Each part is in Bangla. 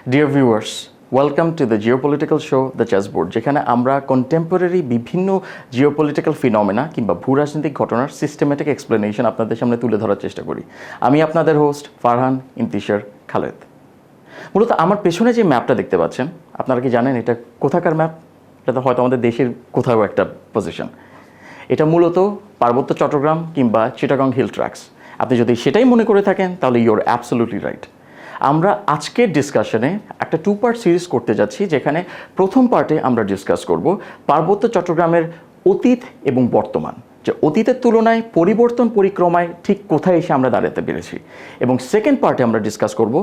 Dear viewers, welcome to the geopolitical show The Chessboard, যেখানে আমরা কন্টেম্পোরারি বিভিন্ন জিওপলিটিক্যাল ফিনোমেনা কিংবা ভূরাজনৈতিক ঘটনার সিস্টেমেটিক এক্সপ্লেনেশন আপনাদের সামনে তুলে ধরার চেষ্টা করি। আমি আপনাদের হোস্ট ফারহান ইন্তিশার খালেদ। মূলত আমার পেছনে যে ম্যাপটা দেখতে পাচ্ছেন, আপনারা কি জানেন এটা কোথাকার ম্যাপ? এটা তো হয়তো আমাদের দেশের কোথাও একটা পজিশন। এটা মূলত পার্বত্য চট্টগ্রাম কিংবা চিটাগং হিল ট্র্যাক্স। আপনি যদি সেটাই মনে করে থাকেন তাহলে ইউর অ্যাবসলিউটলি রাইট। আমরা আজকের ডিসকাশনে একটা 2 পার্ট সিরিজ করতে যাচ্ছি, যেখানে প্রথম পার্টে আমরা ডিসকাস করব পার্বত্য চট্টগ্রামের অতীত এবং বর্তমান, যে অতীতের তুলনায় পরিবর্তন পরিক্রমায় ঠিক কোথায় এসে আমরা দাঁড়াতে পেরেছি। এবং সেকেন্ড পার্টে আমরা ডিসকাস করব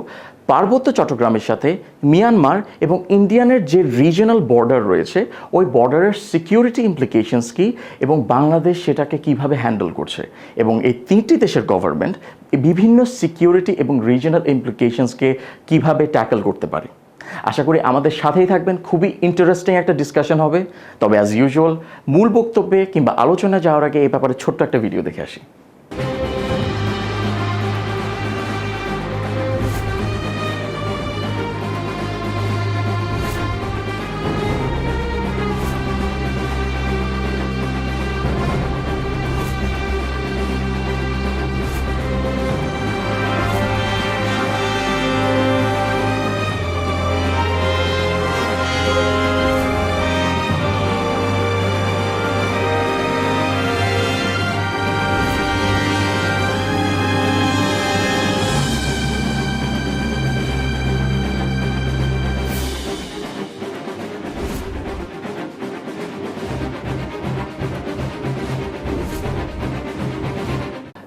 পার্বত্য চট্টগ্রামের সাথে মিয়ানমার এবং ইন্ডিয়ানের যে রিজিওনাল বর্ডার রয়েছে, ওই বর্ডারের সিকিউরিটি ইমপ্লিকেশনস কী এবং বাংলাদেশ সেটাকে কিভাবে হ্যান্ডেল করছে, এবং এই তিনটি দেশের গভর্নমেন্ট বিভিন্ন সিকিউরিটি এবং রিজিওনাল ইমপ্লিকেশনসকে কিভাবে ট্যাকল করতে পারে। আশা করি আমাদের সাথেই থাকবেন, খুবই ইন্টারেস্টিং একটা ডিসকাশন হবে। তবে অ্যাজ ইউজুয়াল মূল বক্তব্যে কিংবা আলোচনা যাওয়ার আগে এই ব্যাপারে ছোট্ট একটা ভিডিও দেখে আসি।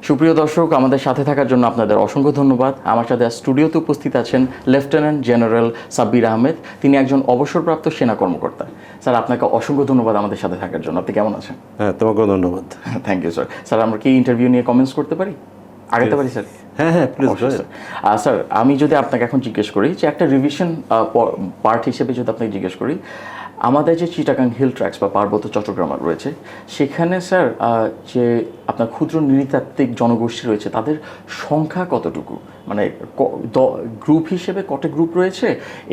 সুপ্রিয় দর্শক, আমাদের সাথে থাকার জন্য আপনাদের অসংখ্য ধন্যবাদ। আমার সাথে স্টুডিওতে উপস্থিত আছেন লেফটেন্যান্ট জেনারেল সাব্বির আহমেদ। তিনি একজন অবসরপ্রাপ্ত সেনা কর্মকর্তা। স্যার, আপনাকে অসংখ্য ধন্যবাদ আমাদের সাথে থাকার জন্য। আপনি কেমন আছেন? হ্যাঁ, তোমাকেও ধন্যবাদ। Thank you sir. স্যার, আমরা কি ইন্টারভিউ নিয়ে কমেন্টস করতে পারি? আগাতে পারি স্যার? হ্যাঁ প্লিজ স্যার। স্যার, আমি যদি আপনাকে এখন জিজ্ঞেস করি যে একটা রিভিশন পার্ট হিসেবে যদি আপনাকে জিজ্ঞেস করি, আমাদের যে চিটাগাং হিল ট্র্যাক্স বা পার্বত্য চট্টগ্রাম রয়েছে, সেখানে স্যার যে আপনার ক্ষুদ্র নৃতাত্ত্বিক জনগোষ্ঠী রয়েছে, তাদের সংখ্যা কতটুকু, মানে গ্রুপ হিসেবে কত গ্রুপ রয়েছে,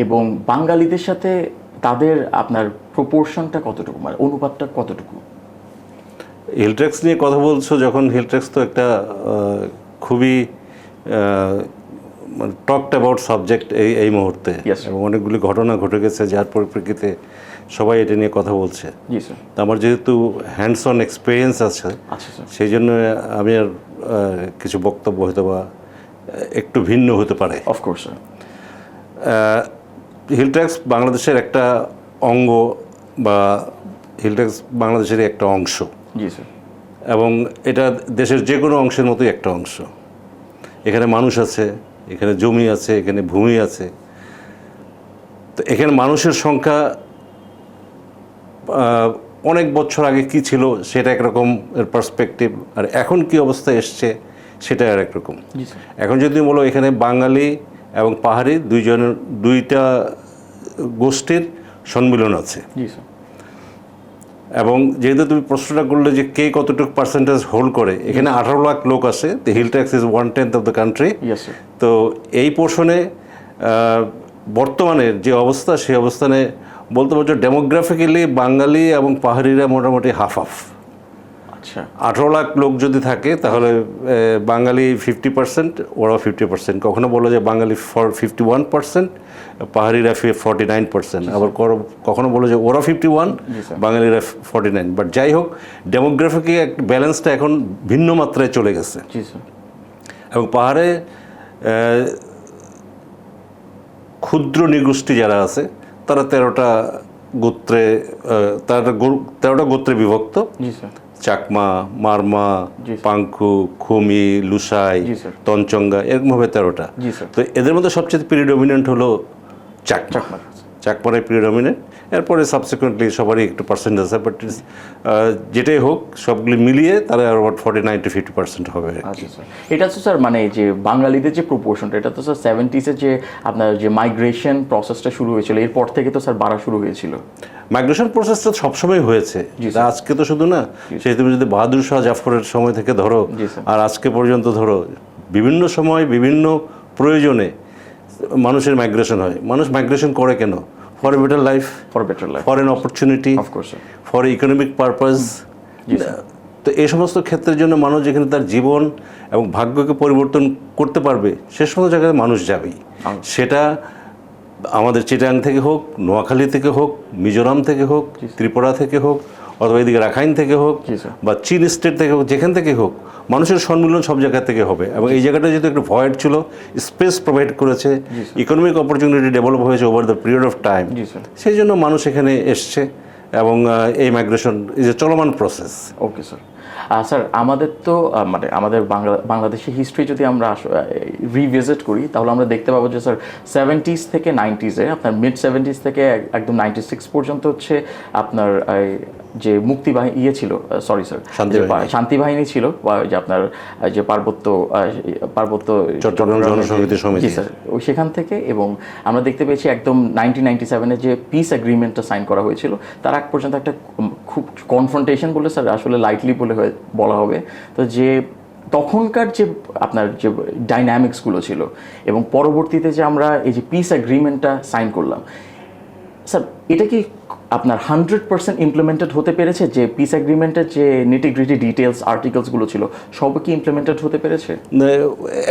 এবং বাঙালিদের সাথে তাদের আপনার প্রপোর্শনটা কতটুকু, মানে অনুপাতটা কতটুকু? হিল ট্র্যাক্স নিয়ে কথা বলছো যখন, হিল ট্র্যাক্স তো একটা খুবই মানে টকড অ্যাবাউট সাবজেক্ট এই মুহূর্তে, এবং অনেকগুলি ঘটনা ঘটে গেছে যার পরিপ্রেক্ষিতে সবাই এটা নিয়ে কথা বলছে। তো আমার যেহেতু হ্যান্ডস অন এক্সপিরিয়েন্স আছে, সেই জন্য আমি আর কিছু বক্তব্য হয়তো বা একটু ভিন্ন হতে পারে। Of course sir. হিল ট্র্যাক্স বাংলাদেশের একটা অঙ্গ, বা হিল ট্র্যাক্স বাংলাদেশেরই একটা অংশ। জি স্যার। এবং এটা দেশের যে কোনো অংশের মতোই একটা অংশ। এখানে মানুষ আছে, এখানে জমি আছে, এখানে ভূমি আছে। তো এখানে মানুষের সংখ্যা অনেক বছর আগে কি ছিল সেটা একরকম এর পার্সপেক্টিভ, আর এখন কি অবস্থা এসছে সেটা আর একরকম। এখন যদি বলো এখানে বাঙালি এবং পাহাড়ি দুইটা গোষ্ঠীর সম্মিলন আছে। এবং যেহেতু তুমি প্রশ্নটা করলে যে কে কতটুকু পার্সেন্টেজ হোল্ড করে, এখানে 18 লাখ লোক আছে। The hill tracts is 1/10 of the country. তো এই পোর্শনে বর্তমানের যে অবস্থা, সেই অবস্থানে বলতে পারছো ডেমোগ্রাফিক্যালি বাঙালি এবং পাহাড়িরা মোটামুটি হাফ হাফ। আচ্ছা, 18 লাখ লোক যদি থাকে তাহলে বাঙালি 50%, ওরাও 50%। কখনো বলো যে বাঙালি 51%, পাহাড়িরা 49%। আবার কখনো বলো যে ওরা 51, বাঙালিরা 49। বাট যাই হোক, ডেমোগ্রাফিক ব্যালেন্সটা এখন ভিন্ন মাত্রায় চলে গেছে। এবং পাহাড়ে ক্ষুদ্র নৃগোষ্ঠী যারা আছে তারা 13টা গোত্রে বিভক্ত। চাকমা, মারমা, পাঙ্কু, খুমি, লুসাই, তঞ্চঙ্গা, এরকমভাবে 13টা। তো এদের মধ্যে সবচেয়ে প্রিডমিনেন্ট হলো চাকমারাই প্রিডমিনেন্ট। এরপরে সাবসিকুয়েন্টলি সবারই একটু পার্সেন্টেজ আছে, বাট যেটাই হোক সবগুলি মিলিয়ে তারা অ্যাবাউট 49 to 50% হবে। আচ্ছা স্যার, এটা তো স্যার মানে যে বাঙালিদের যে প্রপোর্শনটা, এটা তো স্যার 70s যে আপনার যে মাইগ্রেশন প্রসেসটা শুরু হয়েছিল, এরপর থেকে তো স্যার বাড়া শুরু হয়েছিল। মাইগ্রেশন প্রসেসটা সবসময় হয়েছে, আজকে তো শুধু না। সেই তুমি যদি বাহাদুর শাহ জাফরের সময় থেকে ধরো আর আজকে পর্যন্ত ধরো, বিভিন্ন সময় বিভিন্ন প্রয়োজনে মানুষের মাইগ্রেশন হয়। মানুষ মাইগ্রেশন করে কেন? For a better life, for better life, for N opportunity, of course, for economic purpose. তো এই সমস্ত ক্ষেত্রের জন্য মানুষ যেখানে তার জীবন এবং ভাগ্যকে পরিবর্তন করতে পারবে সে সমস্ত জায়গায় মানুষ যাবেই। সেটা আমাদের চিটাগাং থেকে হোক, নোয়াখালী থেকে হোক, মিজোরাম থেকে হোক, ত্রিপুরা থেকে হোক, অথবা এদিকে রাখাইন থেকে হোক, বা চীন স্টেট থেকে হোক, যেখান থেকে হোক, মানুষের সম্মিলন সব জায়গা থেকে হবে। এবং এই জায়গাটা যেহেতু একটু ভয়েড ছিল, স্পেস প্রোভাইড করেছে, ইকোনমিক অপরচুনিটি ডেভেলপ হয়েছে over the period of time, সেই জন্য মানুষ এখানে এসছে এবং এই মাইগ্রেশন ইজ এ চলমান প্রসেস। Okay sir. স্যার আমাদের তো মানে আমাদের বাংলাদেশের হিস্ট্রি যদি আমরা রিভিজিট করি তাহলে আমরা দেখতে পাবো যে স্যার 70s থেকে 90s-এ আপনার মিড 70s থেকে একদম 96 পর্যন্ত হচ্ছে আপনার যে মুক্তি বাহিনী ছিল, সরি স্যার, শান্তি বাহিনী ছিল, বা যে আপনার যে পার্বত্য চট্টগ্রাম জনসংহতি সমিতি, স্যার, ওই সেখান থেকে। এবং আমরা দেখতে পেয়েছি একদম 1997-এ যে পিস এগ্রিমেন্টটা সাইন করা হয়েছিল তার আগ পর্যন্ত একটা খুব কনফ্রন্টেশন বলে স্যার আসলে লাইটলি বলা হবে, তো যে তখনকার যে আপনার যে ডাইনামিক্সগুলো ছিল এবং পরবর্তীতে যে আমরা এই যে পিস এগ্রিমেন্টটা সাইন করলাম, স্যার এটা কি আপনার 100% ইমপ্লিমেন্টেড হতে পেরেছে? যে পিস এগ্রিমেন্টের যে নিটিগ্রিটি ডিটেলস আর্টিকেলসগুলো ছিল সব কি ইমপ্লিমেন্টেড হতে পেরেছে?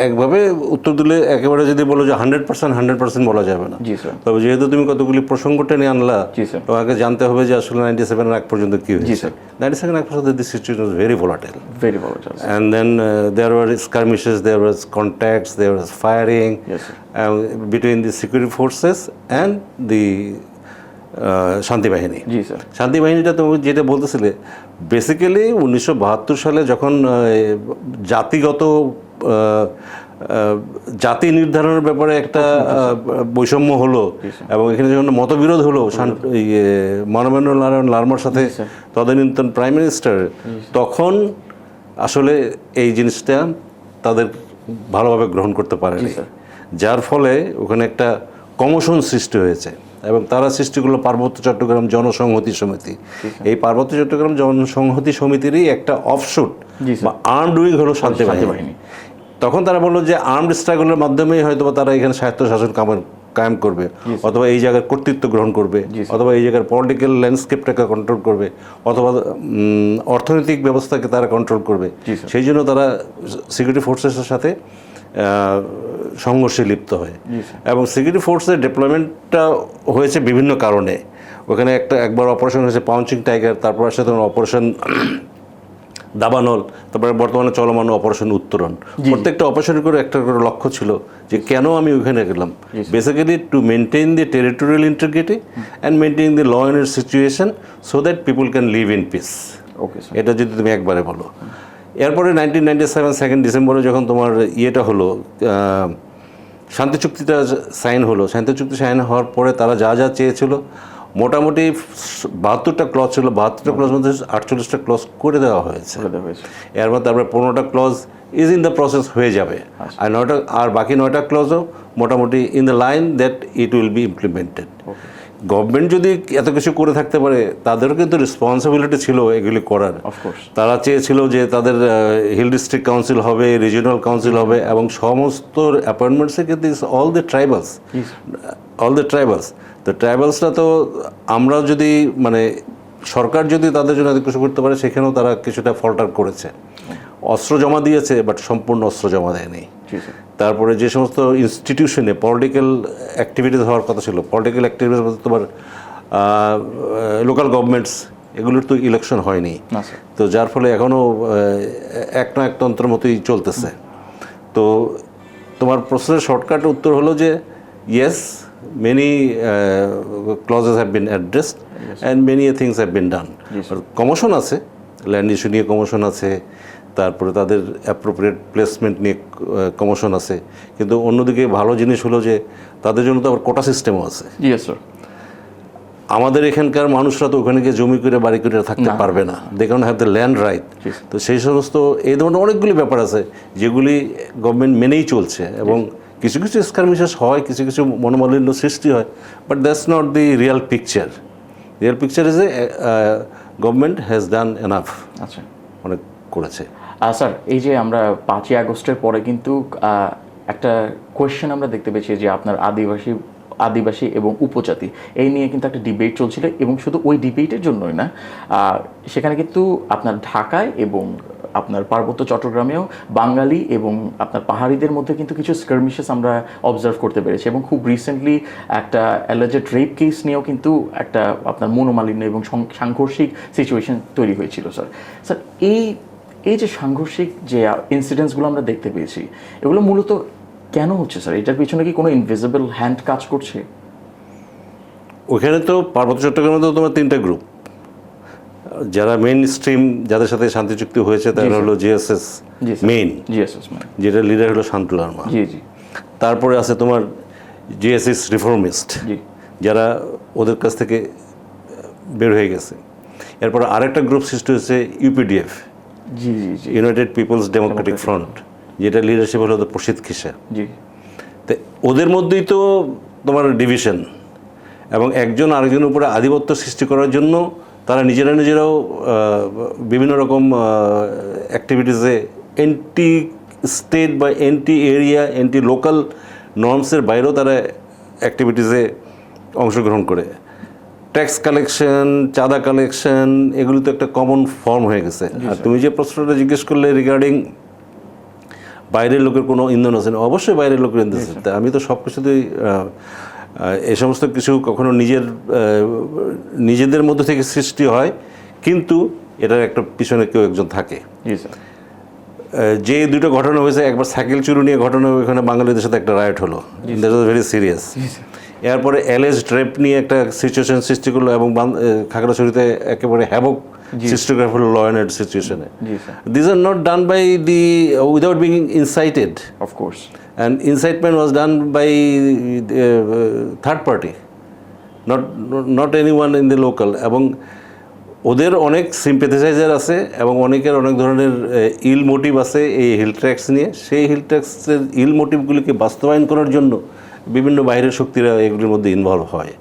একভাবে উত্তর দিলে একেবারে যদি বলো যে 100% বলা যাবে না। জি স্যার। তবে যেহেতু তুমি কতগুলি প্রসঙ্গ টেনে আনলা, জি স্যার, তোমাকে জানতে হবে যে আসলে 97-এর আগ পর্যন্ত কি হয়েছে। জি স্যার। 97-এর আগ পর্যন্ত the situation was very volatile. Very volatile. And then there were skirmishes, there was contacts, there was firing. Yes, sir. Between the security forces and the শান্তি বাহিনী। জি স্যার। শান্তি বাহিনীটা তুমি যেটা বলতেছিলে, বেসিক্যালি 1972 সালে যখন জাতিগত জাতি নির্ধারণের ব্যাপারে একটা বৈষম্য হলো এবং এখানে যখন মতবিরোধ হলো মানবেন্দ্র নারায়ণ লারমার সাথে তদানীন্তন প্রাইম মিনিস্টার, তখন আসলে এই জিনিসটা তাদের ভালোভাবে গ্রহণ করতে পারেনি, যার ফলে ওখানে একটা কমোশন সৃষ্টি হয়েছে। এবং তারা সৃষ্টি করলো পার্বত্য চট্টগ্রাম জনসংহতি সমিতি। এই পার্বত্য চট্টগ্রাম জনসংহতি সমিতিরই একটা অফশুট বা আর্মড উইং হলো শান্তি বাহিনী। তখন তারা বললো যে আর্মড স্ট্রাগলের মাধ্যমেই হয়তো তারা এখানে স্বায়ত্তশাসন কায়েম করবে, অথবা এই জায়গার কর্তৃত্ব গ্রহণ করবে, অথবা এই জায়গার পলিটিক্যাল ল্যান্ডস্কেপটাকে কন্ট্রোল করবে, অথবা অর্থনৈতিক ব্যবস্থাকে তারা কন্ট্রোল করবে। সেই জন্য তারা সিকিউরিটি ফোর্সেসের সাথে সংঘর্ষে লিপ্ত হয়। এবং সিকিউরিটি ফোর্সের ডিপ্লয়মেন্টটা হয়েছে বিভিন্ন কারণে। ওখানে একবার অপারেশন হয়েছে পাউচিং টাইগার, তারপর আসলে তোমার অপারেশন দাবানল, তারপরে বর্তমানে চলমান অপারেশন উত্তরণ। প্রত্যেকটা অপারেশনের করে একটা করে লক্ষ্য ছিল যে কেন আমি ওইখানে গেলাম, basically to maintain the territorial integrity and maintain the law and situation so that people can live in peace. Okay, এটা যদি তুমি একবারে বলো। এরপরে 1997 2 ডিসেম্বরে যখন তোমার ইয়েটা হলো, শান্তি চুক্তিটা সাইন হলো, শান্তি চুক্তি সাইন হওয়ার পরে তারা যা যা চেয়েছিল মোটামুটি 72টা ক্লজ ছিল, 72টা ক্লজ মধ্যে 48টা ক্লজ করে দেওয়া হয়েছে। এর মধ্যে তারপরে 15টা clause is in the process হয়ে যাবে, আর বাকি 9টা ক্লজও মোটামুটি in the line that it will be implemented. Government যদি এত কিছু করে থাকতে পারে, তাদেরও কিন্তু রেসপন্সিবিলিটি ছিল এগুলি করার। তারা চেয়েছিল যে তাদের হিল ডিস্ট্রিক্ট কাউন্সিল হবে, রিজিওনাল কাউন্সিল হবে, এবং সমস্ত অ্যাপয়েন্টমেন্টসে কিন্তু অল দ্য ট্রাইবালস। তো ট্রাইবালসরা তো আমরা যদি মানে সরকার যদি তাদের জন্য এত কিছু করতে পারে, সেখানেও তারা কিছুটা ফল্টার করেছে। অস্ত্র জমা দিয়েছে, বাট সম্পূর্ণ অস্ত্র জমা দেয়নি। তারপরে যে সমস্ত ইনস্টিটিউশনে পলিটিক্যাল অ্যাক্টিভিটিস হওয়ার কথা ছিল, পলিটিক্যাল অ্যাক্টিভিটিস বলতে তোমার লোকাল গভর্নমেন্টস, এগুলোর তো ইলেকশন হয়নি। তো যার ফলে এখনও এক না একতন্ত্রের মতোই চলতেছে। তো তোমার প্রশ্নের শর্টকাট উত্তর হলো যে yes, many clauses have been addressed and many things have been done. Commission আছে, ল্যান্ড ইস্যু নিয়ে কমিশন আছে, তারপরে তাদের অ্যাপ্রোপ্রিয়েট প্লেসমেন্ট নিয়ে কমিশন আছে, কিন্তু অন্যদিকে ভালো জিনিস হলো যে তাদের জন্য তো আবার কোটা সিস্টেমও আছে। আমাদের এখানকার মানুষরা তো ওখানে গিয়ে জমি করে বাড়ি করে থাকতে পারবে না, they can have the land right. তো সেই সমস্ত এই ধরনের অনেকগুলি ব্যাপার আছে যেগুলি গভর্নমেন্ট মেনেই চলছে, এবং কিছু কিছু স্কারমিশেস হয়, কিছু কিছু মনোমালিন্য সৃষ্টি হয়, but that's not the real picture. Real picture is a government has done enough, অনেক করেছে। স্যার এই যে আমরা 5ই আগস্টের পরে কিন্তু একটা কোয়েশ্চেন আমরা দেখতে পেয়েছি যে আপনার আদিবাসী এবং উপজাতি এই নিয়ে কিন্তু একটা ডিবেট চলছিল, এবং শুধু ওই ডিবেটের জন্যই না, সেখানে কিন্তু আপনার ঢাকায় এবং আপনার পার্বত্য চট্টগ্রামেও বাঙালি এবং আপনার পাহাড়িদের মধ্যে কিন্তু কিছু স্কার্মিশেস আমরা অবজার্ভ করতে পেরেছি, এবং খুব রিসেন্টলি একটা অ্যালিজেড রেপ কেস নিয়েও কিন্তু একটা আপনার মনোমালিন্য এবং সাংঘর্ষিক সিচুয়েশন তৈরি হয়েছিল। স্যার এই যে সাংঘর্ষিক যে ইনসিডেন্টসগুলো আমরা দেখতে পেয়েছি, এগুলো মূলত কেন হচ্ছে স্যার? এটার পিছনে কি কোনো ইনভিজিবল হ্যান্ড কাজ করছে? ওখানে তো পার্বত্য চট্টগ্রামে তো তোমার 3টা গ্রুপ, যারা মেইন স্ট্রিম, যাদের সাথে শান্তি চুক্তি হয়েছে তারা হলো জিএসএস মেইন, যেটা লিডার হলো শান্তুল আরমা। তারপরে আছে তোমার জিএসএস রিফর্মিস্ট, যারা ওদের কাছ থেকে বের হয়ে গেছে। এরপর আরেকটা গ্রুপ সৃষ্টি হয়েছে UPDF, United Peoples Democratic Front, যেটা লিডারশিপ হলো প্রসিদ খিসা। তো ওদের মধ্যেই তো তোমার ডিভিশন, এবং একজন আরেকজনের উপরে আধিপত্য সৃষ্টি করার জন্য তারা নিজেরাও বিভিন্ন রকম অ্যাক্টিভিটিসে এন্টি স্টেট বা এন্টি এরিয়া, এন্টি লোকাল নর্মসের বাইরেও তারা অ্যাক্টিভিটিসে অংশগ্রহণ করে। ট্যাক্স কালেকশন, চাঁদা কালেকশন, এগুলো তো একটা কমন ফর্ম হয়ে গেছে। আর তুমি যে প্রশ্নটা জিজ্ঞেস করলে রিগার্ডিং বাইরের লোকের কোনো ইন্ধন আছে না, অবশ্যই বাইরের লোকের ইন্ধন আছে। তা আমি তো সব কিছুতেই এই সমস্ত কিছু কখনো নিজেদের মধ্যে থেকে সৃষ্টি হয়, কিন্তু এটার একটা পিছনে কেউ একজন থাকে। যে দুটো ঘটনা হয়েছে, একবার সাইকেল চুরি নিয়ে ঘটনা, ওইখানে বাঙালিদের সাথে একটা রাইট হলো, দ্যাট ওয়াজ ভেরি সিরিয়াস। এরপরে অ্যালেজড রেপ নিয়ে একটা সিচুয়েশন সৃষ্টি করলো, এবং খাগড়াছড়িতে একেবারে হ্যাভক সৃষ্টি করা হলো ল অ্যান্ড অর্ডার সিচুয়েশনে। This are not done by the without being incited, of course, and incitement was done by third party, not anyone in the local. এবং ওদের অনেক সিম্পেথাইজার আছে, এবং অনেকের অনেক ধরনের ইল মোটিভ আছে এই হিল ট্যাক্স নিয়ে। সেই হিল ট্যাক্সের ইল মোটিভগুলিকে বাস্তবায়ন করার জন্য বিভিন্ন বাইরের শক্তিরা এগুলির মধ্যে ইনভলভ হয়।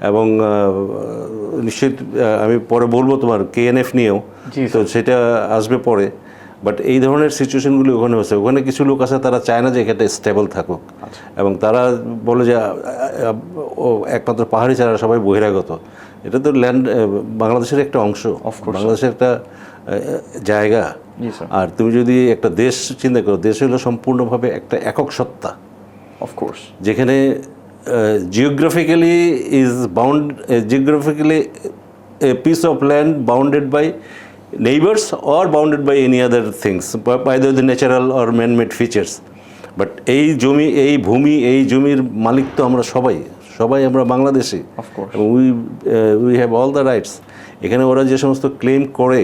এবং নিশ্চিত আমি পরে বলবো তোমার কেএনএফ নিয়েও, তো সেটা আসবে পরে। বাট এই ধরনের সিচুয়েশনগুলি ওখানে হচ্ছে। ওখানে কিছু লোক আছে, তারা চায় না যে এখানে স্টেবল থাকুক, এবং তারা বলে যে একমাত্র পাহাড়ি ছাড়া সবাই বহিরাগত। এটা তো ল্যান্ড, বাংলাদেশের একটা অংশ, বাংলাদেশের একটা জায়গা। আর তুমি যদি একটা দেশ চিন্তা করো, দেশ হলো সম্পূর্ণভাবে একটা একক সত্তা, অফকোর্স, যেখানে geographically a piece of land bounded by neighbors or bounded by any other things, either the natural or man-made features. But এই জমি, এই ভূমি, এই জমির মালিক তো আমরা সবাই আমরা বাংলাদেশি, এবং we have all the rights. এখানে ওরা যে সমস্ত ক্লেম করে,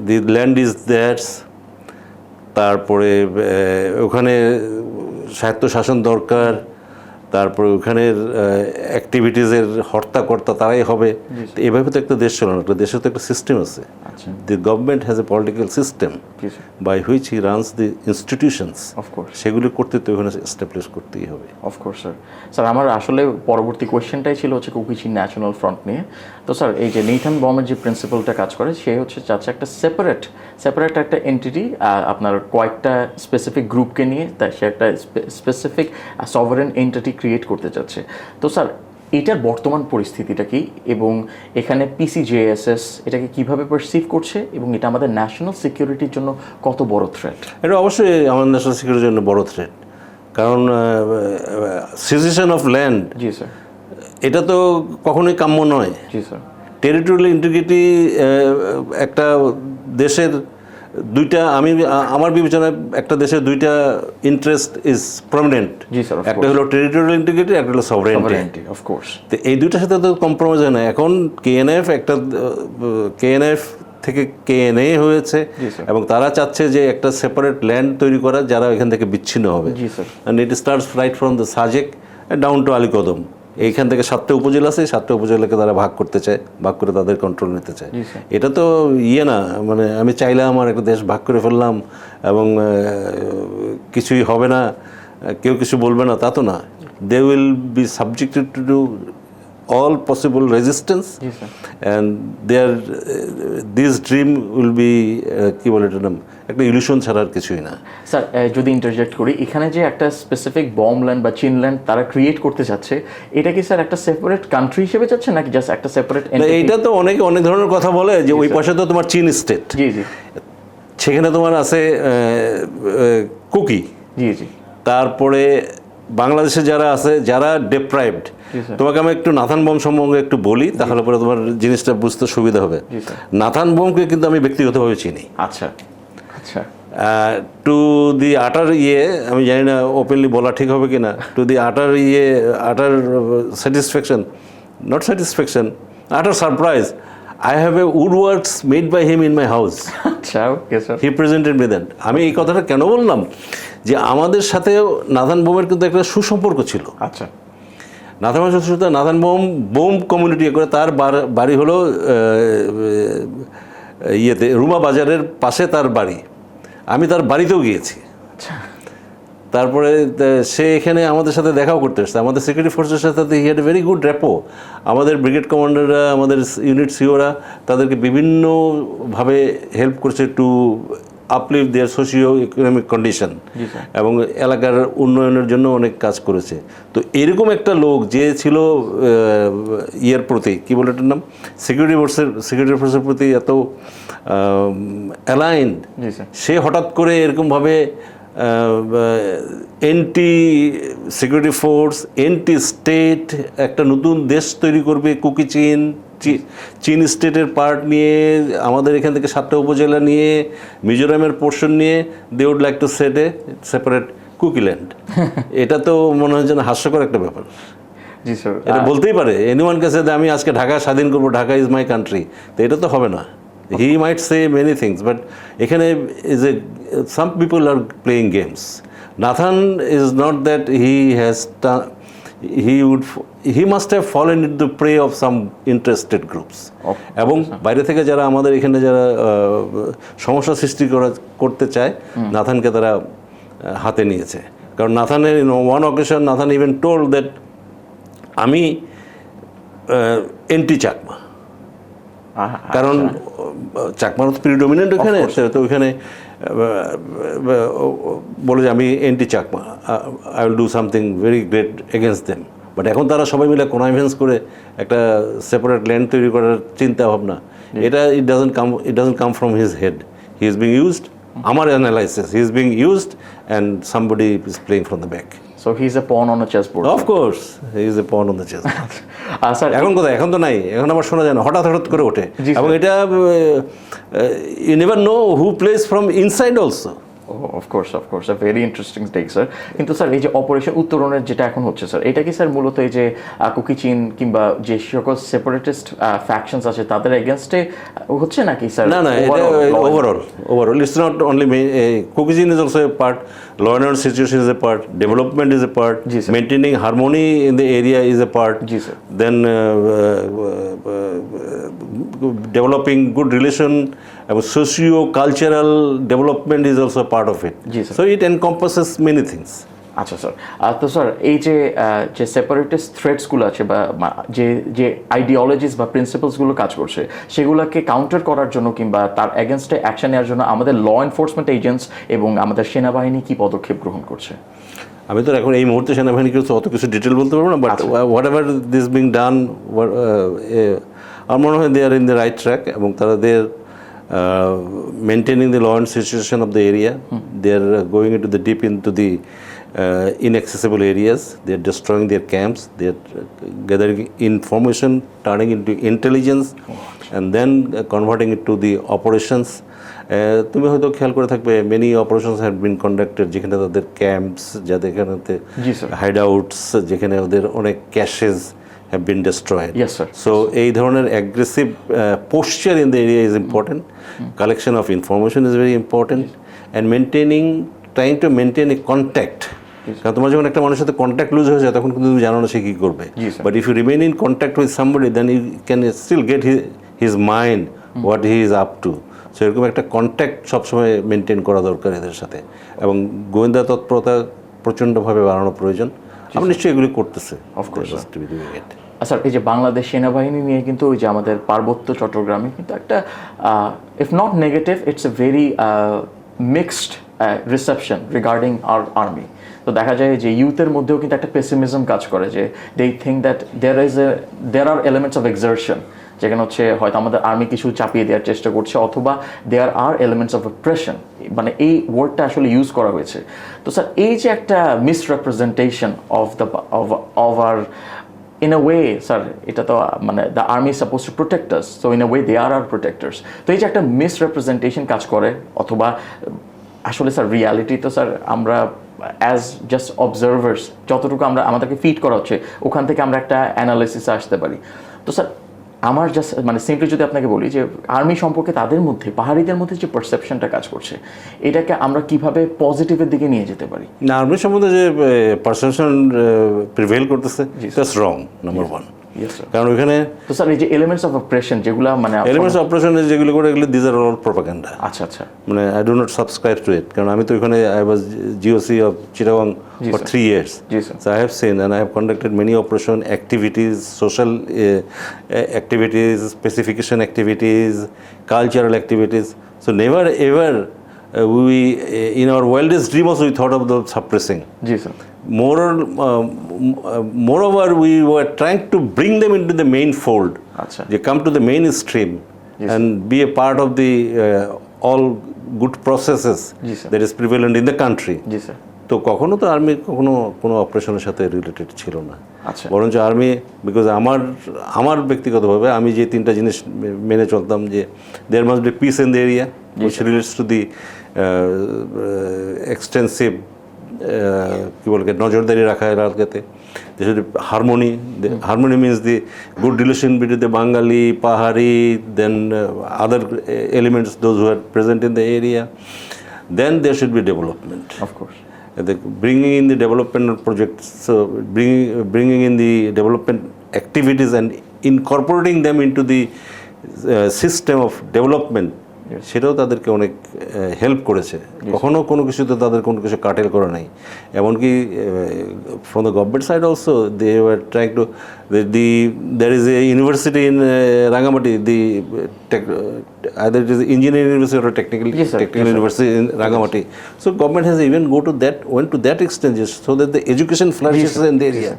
দি ল্যান্ড ইজ দ্যাটস, তারপরে ওখানে স্বায়ত্তশাসন দরকার, তারপরে ওখানের অ্যাক্টিভিটিসের হর্তাকর্তা তারাই হবে। এভাবে তো একটা দেশ চলে না, একটা দেশের তো একটা সিস্টেম আছে। The government has a political system by which he runs the institutions. সেগুলি করতে তো ওখানে এস্টাবলিশ করতেই হবে। অফকোর্স স্যার, আমার আসলে পরবর্তী কোয়েশ্চেনটাই ছিল হচ্ছে কুকিচি ন্যাশনাল ফ্রন্ট নিয়ে। তো স্যার, এই যে নেথান বমের যে প্রিন্সিপালটা কাজ করে, সে হচ্ছে চাচ্ছে একটা সেপারেট একটা এন্টিটি, আপনার কয়েকটা স্পেসিফিক গ্রুপকে নিয়ে সে একটা স্পেসিফিক সভারেন এন্টিটি ক্রিয়েট করতে চাচ্ছে। তো স্যার, এটার বর্তমান পরিস্থিতিটা কি, এবং এখানে পিসিজেএসএস এটাকে কিভাবে পারসিভ করছে, এবং এটা আমাদের ন্যাশনাল সিকিউরিটির জন্য কত বড় থ্রেট? এটা অবশ্যই আমাদের ন্যাশনাল সিকিউরিটির জন্য বড় থ্রেট, কারণ cessation of land, G sir, এটা তো কখনোই কাম্য নয়। জি স্যার, টেরিটোরিয়াল ইন্টিগ্রিটি একটা দেশের দুইটা, আমার বিবেচনায় একটা দেশের দুইটা ইন্টারেস্ট ইজ প্রমিনেন্ট। একটা হলো টেরিটোরিয়াল ইন্টিগ্রিটি, একটা হলো সভরেনিটি। অফকোর্স, তো এই দুইটার সাথে তো কম্প্রোমাইজ হয় না। এখন কেএনএফ থেকে কেএনএ হয়েছে, এবং তারা চাচ্ছে যে একটা সেপারেট ল্যান্ড তৈরি করা, যারা এখান থেকে বিচ্ছিন্ন হবে। And it starts right from the Sajek down to Alikadam. এইখান থেকে 7টা উপজেলা আছে, 7টা উপজেলাকে তারা ভাগ করতে চায়, ভাগ করে তাদের কন্ট্রোল নিতে চায়। এটা তো না, মানে আমি চাইলে আমার একটা দেশ ভাগ করে ফেললাম এবং কিছুই হবে না, কেউ কিছু বলবে না, তা তো না। They will be subjected to all possible resistance, Yes, sir. and this dream will be কি বলে এটার নাম, একটা ইলিউশন ছাড়া আর কিছুই না। স্যার যদি ইন্টারজেক্ট করি, এখানে যে একটা স্পেসিফিক বমল্যান্ড বা চীনল্যান্ড তারা ক্রিয়েট করতে চাচ্ছে, এটা কি স্যার একটা সেপারেট কান্ট্রি হিসেবে চাচ্ছে নাকি জাস্ট একটা সেপারেট না, এইটা তো অনেকে অনেক ধরনের কথা বলে যে ওই পাশে তো তোমার চীন স্টেট, জি জি সেখানে তোমার আছে কুকি, জি জি তারপরে বাংলাদেশে যারা আছে যারা ডেপ্রাইভড, sir. তোমাকে আমি একটু নাথান বোম সম্বন্ধে একটু বলি, তাহলে পরে তোমার জিনিসটা বুঝতে সুবিধা হবে। জি, sir. নাথান বোমকে কিন্তু আমি ব্যক্তিগতভাবে চিনি। আচ্ছা আচ্ছা টু দি আটার আমি জানি না ওপেনলি বলা ঠিক হবে কি না, to the utter satisfaction, not satisfaction, utter surprise, I have a wood works made by him in my house. আচ্ছা okay sir he presented me that. আমি এই কথাটা কেন বললাম, যে আমাদের সাথেও নাথান বোমের কিন্তু একটা সুসম্পর্ক ছিল। আচ্ছা নাথান বোম কমিউনিটি করে, তার বাড়ি হলো রুমা বাজারের পাশে তার বাড়ি, আমি তার বাড়িতেও গিয়েছি। আচ্ছা তারপরে সে এখানে আমাদের সাথে দেখাও করতে এসছে, আমাদের সিকিউরিটি ফোর্সের সাথে he had a very good rapport. আমাদের ব্রিগেড কমান্ডাররা, আমাদের ইউনিট সিওরা তাদেরকে বিভিন্নভাবে হেল্প করছে টু আপলিফট দেয়ার সোশিও ইকোনমিক কন্ডিশন, এবং এলাকার উন্নয়নের জন্য অনেক কাজ করেছে। তো এরকম একটা লোক যে ছিল ইয়ের প্রতি, কী বলে এটার নাম, সিকিউরিটি ফোর্সের প্রতি এত অ্যালাইন্ড, জি স্যার সে হঠাৎ করে এরকমভাবে anti security force, anti state একটা নতুন দেশ তৈরি করবে, কুকি চীন স্টেটের পার্ট নিয়ে, আমাদের এখান থেকে 7টা উপজেলা নিয়ে, মিজোরামের পোর্শন নিয়ে, they would like to set a separate Kukiland. এটা তো মনে হয় যেন হাস্যকর একটা ব্যাপার। জি স্যার এটা বলতেই পারে এনিওয়ান কাছে যে আমি আজকে ঢাকা স্বাধীন করবো, ঢাকা ইজ মাই কান্ট্রি, তো এটা তো হবে না। হি মাইট সে মেনি থিংস, বাট এখানে is a some people are playing games. Nathan is not that he must have fallen into the prey of some interested groups, এবং বাইরে থেকে যারা আমাদের এখানে যারা সমস্যা সৃষ্টি করতে চায়, নাথানকে তারা হাতে নিয়েছে। কারণ নাথানের one occasion Nathan even told that আমি এন্টি চাকমা, কারণ চাকমার তো প্রিডোমিনেন্ট ওখানে, তো ওইখানে বলে যে আমি anti Chakma, I will do something very great against them. But এখন তারা সবাই মিলে কনভিন্স করে একটা সেপারেট ল্যান্ড তৈরি করার চিন্তা ভাবনা, এটা it doesn't come from his head, he is being used, আমার analysis, he is being used and somebody is playing from the back. So he is a pawn on a chess board. Of course he is a pawn on the chess board. Sir এখন কোথায়, এখন তো নাই, এখন আবার শোনা যায় না, হঠাৎ করে ওঠে, এবং এটা you never know who plays from inside also. Of course a very interesting take sir. কিন্তু স্যার এই যে অপারেশন উত্তরণের যেটা এখন হচ্ছে স্যার, এটা কি স্যার মূলত এই যে কুকি চীন কিংবা যে সকল সেপারেটিস্ট ফ্যাকশনস আছে তাদের এগেনস্টে হচ্ছে নাকি স্যার? না, এটা overall it's not only Kuki Chin is also a part, law and order situation is a part, development is a part, maintaining harmony in the area is a part, then developing good relation এবং socio-cultural development is also a part of it. So it encompasses many things. আচ্ছা স্যার, তো স্যার এই যে সেপারেটিস্ট থ্রেটসগুলো আছে বা যে আইডিওলজিস বা প্রিন্সিপালসগুলো কাজ করছে, সেগুলোকে কাউন্টার করার জন্য কিংবা তার এগেনস্টে অ্যাকশন নেওয়ার জন্য আমাদের ল এনফোর্সমেন্ট এজেন্টস এবং আমাদের সেনাবাহিনী কি পদক্ষেপ গ্রহণ করছে? আমি তো এখন এই মুহূর্তে সেনাবাহিনীকে অত কিছু ডিটেল বলতে পারবো না, but what ever this being done, আমার মনে হয় দে আর ইন দ্য রাইট ট্র্যাক, এবং তারা maintaining the law and situation of the area. They are going into the deep into the inaccessible areas. They are destroying their camps. They are gathering information, turning into intelligence, and then converting it to the operations. তুমি হয়তো খেয়াল করে থাকবে, many operations have been conducted যেখানে তাদের ক্যাম্পস, যেখানেতে হাইড আউটস, যেখানে ওদের অনেক ক্যাশেস have been destroyed. Yes, sir. So এই ধরনের aggressive posture in the area is important. Collection of information is very important, and trying to maintain a contact. কারণ তোমার যখন একটা মানুষের সাথে কন্ট্যাক্ট লুজ হয়ে যায়, তখন কিন্তু তুমি জানো না সে কী করবে। But if you remain in contact with somebody, then you can still get his mind what he is up to. So এরকম একটা কন্ট্যাক্ট সবসময় মেনটেন করা দরকার এদের সাথে, এবং গোয়েন্দা তৎপরতা প্রচণ্ডভাবে বাড়ানো প্রয়োজন। আমরা নিশ্চয়ই এগুলি করতেছে। Of course, They must be doing it. Sir এই যে বাংলাদেশ সেনাবাহিনী নিয়ে কিন্তু ওই যে আমাদের পার্বত্য চট্টগ্রামে কিন্তু একটা if not negative it's a very mixed reception regarding hour army. তো দেখা যায় যে ইউথের মধ্যেও কিন্তু একটা পেসিমিজম কাজ করে, যে they think that there are elements of exertion, যেখানে হচ্ছে হয়তো আমাদের আর্মি কিছু চাপিয়ে দেওয়ার চেষ্টা করছে, অথবা দেয়ার আর এলিমেন্টস অফ অপ্রেশন, মানে এই ওয়ার্ডটা আসলে ইউজ করা হয়েছে। তো স্যার এই যে একটা মিসরিপ্রেজেন্টেশন অফ আর in a way, স্যার এটা তো মানে the army is suppose to protect us, so in a way they are protectors. তো এই যে একটা মিসরিপ্রেজেন্টেশন কাজ করে, অথবা আসলে স্যার রিয়ালিটি তো স্যার আমরা অ্যাজ জাস্ট অবজারভার্স যতটুকু আমরা আমাদেরকে ফিড করা হচ্ছে ওখান থেকে আমরা একটা অ্যানালাইসিসে আসতে পারি। তো স্যার আমার জাস্ট মানে সিম্পলি যদি আপনাকে বলি যে আর্মি সম্পর্কে তাদের মধ্যে, পাহাড়িদের মধ্যে যে পারসেপশনটা কাজ করছে, এটাকে আমরা কিভাবে পজিটিভের দিকে নিয়ে যেতে পারি? না, আর্মি সম্বন্ধে যে পারসেপশন প্রিভেল করতেছে দ্যাটস রং, নাম্বার ওয়ান। কারণ ওইখানে তো স্যার এই যে এলিমেন্টস অফ অপারেশন যেগুলো মানে এলিমেন্টস অফ অপারেশন যেগুলো করে এগুলো দিস আর অল প্রপাগান্ডা। আচ্ছা আচ্ছা, মানে I do not subscribe to it, কারণ আমি তো ওইখানে I was GOC of Chittagong for 3 years. So I have seen and I have conducted many operation activities, social activities, specification activities, cultural activities. So never ever we in our wildest dreams we thought of the suppressing. G sir. Moreover, we were trying to bring them into the main fold. আচ্ছা, They come to the mainstream and be a part of the all good processes Yes, sir. that is prevalent in the country. G sir. তো কখনো তো আর্মি কোনো অপারেশনের সাথে রিলেটেড ছিল না। আচ্ছা, বরঞ্চ আর্মি, বিকজ আমার ব্যক্তিগতভাবে আমি যে 3টা জিনিস মেনে চলতাম, যে there must be peace in the area which relates to the extensive কি বলে নজরদারি রাখা এলাকাতে। Harmony means the good relation between the Bengali, Pahari, then other elements, those who are present in the area. Then there should be development. Of course. Bringing in the development projects, so bringing in the development activities and incorporating them into the system of development, সেটাও তাদেরকে অনেক হেল্প করেছে। কখনো কোনো কিছুতে তাদের কোনো কিছু কাটেল করা নাই। এমনকি from the government side also they were trying to there is a university in Rangamati, either it is engineering university or technical university in Rangamati. So government has even went to that extent just so that the education flourishes in the area.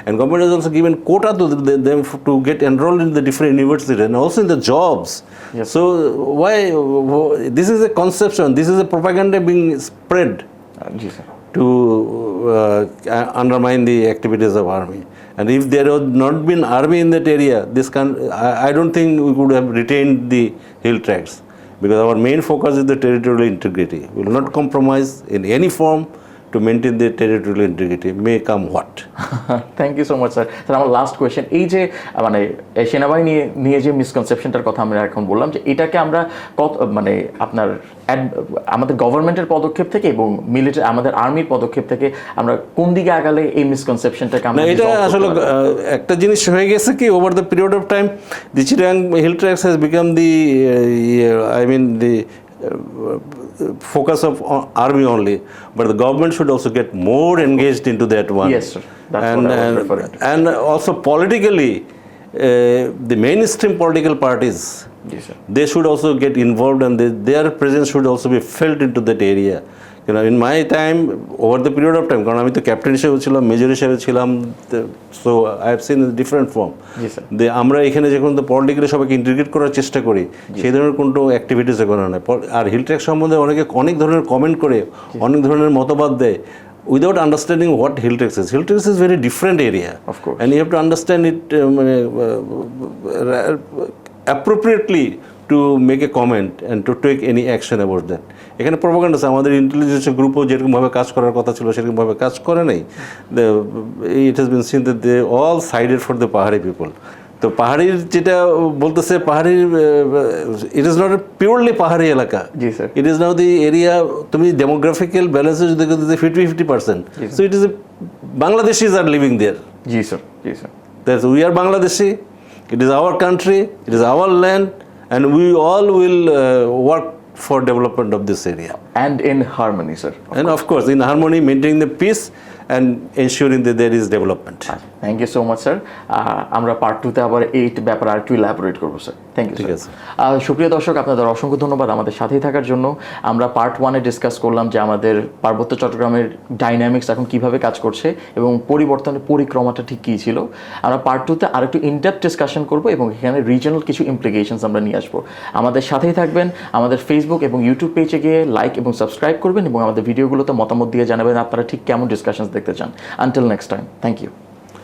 And government has also given quota to them to get enrolled in the different universities and also in the jobs. So why this is a conception, this is a propaganda being spread G sir. to undermine the activities of army. And if there had not been army in that area, I don't think we could have retained the hill tracts, because our main focus is the territorial integrity. We will not compromise in any form to maintain the territorial integrity, may come what. Thank you so much sir. Sir আমার লাস্ট কোয়েশ্চেন, এই যে মানে সেনাবাহিনী নিয়ে যে মিসকনসেপশনটার কথা আমরা এখন বললাম, যে এটাকে আমরা কত মানে আপনার আমাদের গভর্নমেন্টের পদক্ষেপ থেকে এবং মিলিটারি আমাদের আর্মির পদক্ষেপ থেকে আমরা কোন দিকে আগালে এই মিসকনসেপশনটাকে আমরা এটা আসলে একটা জিনিস হয়ে গেছে কি, over the period of time the Chittagong Hill Tracts has become the focus of army only, but the government should also get more engaged into that one. Yes, sir. That's what I was referring to. And also politically, the mainstream political parties, Yes, sir. they should also get involved, and their presence should also be felt into that area. You know, in my time, over the period of time, কারণ আমি তো ক্যাপ্টেন হিসেবে ছিলাম, মেজর হিসেবে ছিলাম, so I have seen different form. আমরা এখানে যখন তো পলিটিক্যালি সবাইকে ইন্টিগ্রেট করার চেষ্টা করি, সেই ধরনের কোনো অ্যাক্টিভিটিস এখানে নয়। আর হিল ট্র্যাক সম্বন্ধে অনেক ধরনের কমেন্ট করে, অনেক ধরনের মতবাদ দেয়, without understanding what hill tracks is. Hill tracks is very different area. Of course. And you have to understand it appropriately to make a comment and to take any action about that. এখানে প্রপাগান্ডা আছে, আমাদের ইন্টেলিজেন্স গ্রুপও যেরকমভাবে কাজ করার কথা ছিল সেরকমভাবে কাজ করে নাই। It has been seen that they all sided for the পাহাড়ি পিপল। তো পাহাড়ির যেটা বলতেছে, পাহাড়ির it is not a purely পাহাড়ি এলাকা। জি sir. It is now the area, তুমি ডেমোগ্রাফিক্যাল ব্যালেন্সে যদি দেখো 50%, so it is a Bangladeshis are living there. জি স্যার, জি sir. That's we are Bangladeshi, it is our country, it is our land, and we all will work for development of this area. And in harmony, sir. And of course, in harmony, maintaining the peace and ensuring that there is development. Thank you so much sir. আমরা পার্ট 2-তে আবার এই ব্যাপারে আর একটু ইলাবোরেট করবো স্যার। Thank you. ঠিক আছে। সুপ্রিয় দর্শক, আপনাদের অসংখ্য ধন্যবাদ আমাদের সাথেই থাকার জন্য। আমরা পার্ট 1-এ ডিসকাস করলাম যে আমাদের পার্বত্য চট্টগ্রামের ডাইনামিক্স এখন কিভাবে কাজ করছে এবং পরিবর্তনের পরিক্রমাটা ঠিক কী ছিল। আমরা পার্ট 2-তে আরেকটু ইনডেপথ ডিসকাশন করবো এবং এখানে রিজনাল কিছু ইমপ্লিকেশনস আমরা নিয়ে আসবো। আমাদের সাথেই থাকবেন, আমাদের ফেসবুক এবং ইউটিউব পেজে গিয়ে লাইক এবং সাবস্ক্রাইব করবেন এবং আমাদের ভিডিওগুলোতে মতামত দিয়ে জানাবেন আপনারা ঠিক কেমন ডিসকাশনস দেখতে চান। Until next time, thank you.